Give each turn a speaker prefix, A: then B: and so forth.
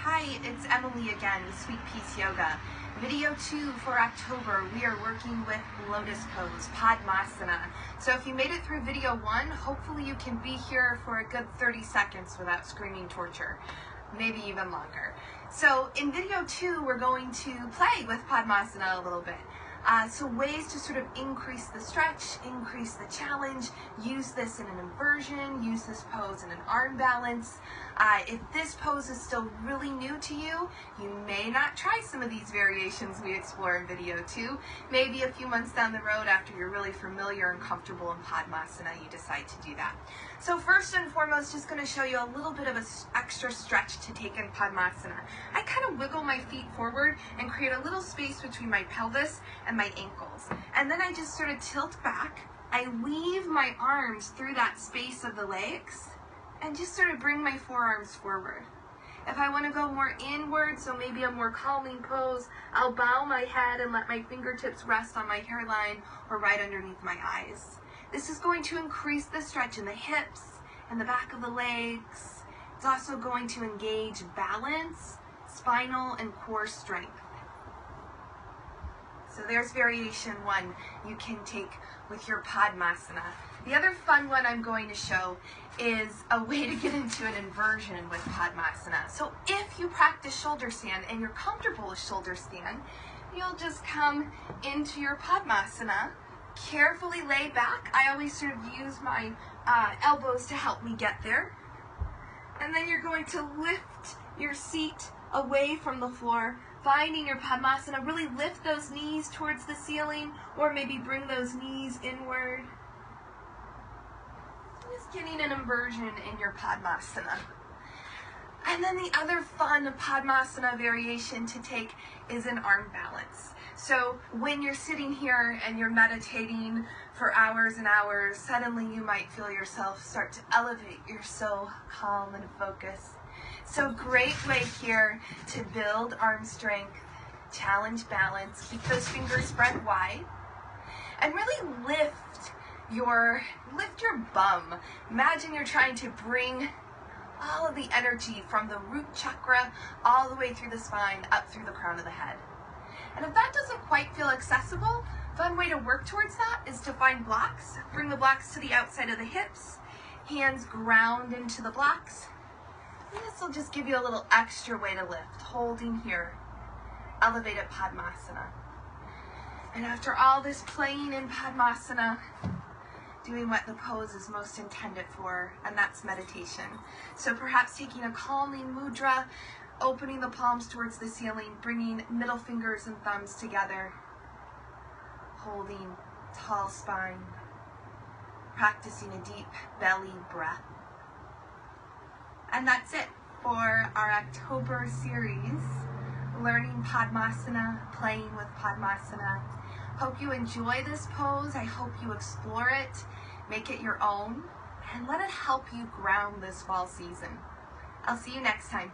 A: Hi, it's Emily again with Sweet Peace Yoga. Video 2 for October, we are working with Lotus Pose, Padmasana. So if you made it through video 1, hopefully you can be here for a good 30 seconds without screaming torture, maybe even longer. So in video 2, we're going to play with Padmasana a little bit. So ways to sort of increase the stretch, increase the challenge, use this in an inversion, use this pose in an arm balance. If this pose is still really new to you, you may not try some of these variations we explore in video 2. Maybe a few months down the road after you're really familiar and comfortable in Padmasana, you decide to do that. So first and foremost, just going to show you a little bit of an extra stretch to take in Padmasana. I kind of wiggle my feet forward and create a little space between my pelvis and my ankles. And then I just sort of tilt back. I weave my arms through that space of the legs and just sort of bring my forearms forward. If I want to go more inward, so maybe a more calming pose, I'll bow my head and let my fingertips rest on my hairline or right underneath my eyes. This is going to increase the stretch in the hips and the back of the legs. It's also going to engage balance, spinal, and core strength. So there's variation 1 you can take with your Padmasana. The other fun one I'm going to show is a way to get into an inversion with Padmasana. So if you practice shoulder stand and you're comfortable with shoulder stand, you'll just come into your Padmasana, carefully lay back. I always sort of use my elbows to help me get there. And then you're going to lift your seat away from the floor, finding your Padmasana. Really lift those knees towards the ceiling, or maybe bring those knees inward. Just getting an inversion in your Padmasana. And then the other fun Padmasana variation to take is an arm balance. So when you're sitting here and you're meditating for hours and hours, suddenly you might feel yourself start to elevate. You're so calm and focused. So great way here to build arm strength, challenge balance, keep those fingers spread wide, and really lift your bum. Imagine you're trying to bring all of the energy from the root chakra all the way through the spine, up through the crown of the head. And if that doesn't quite feel accessible, a fun way to work towards that is to find blocks. Bring the blocks to the outside of the hips, hands ground into the blocks. This will just give you a little extra way to lift, holding here, elevated Padmasana. And after all this playing in Padmasana, doing what the pose is most intended for, and that's meditation. So perhaps taking a calming mudra, opening the palms towards the ceiling, bringing middle fingers and thumbs together, holding tall spine, practicing a deep belly breath. And that's it for our October series, learning Padmasana, playing with Padmasana. Hope you enjoy this pose. I hope you explore it, make it your own, and let it help you ground this fall season. I'll see you next time.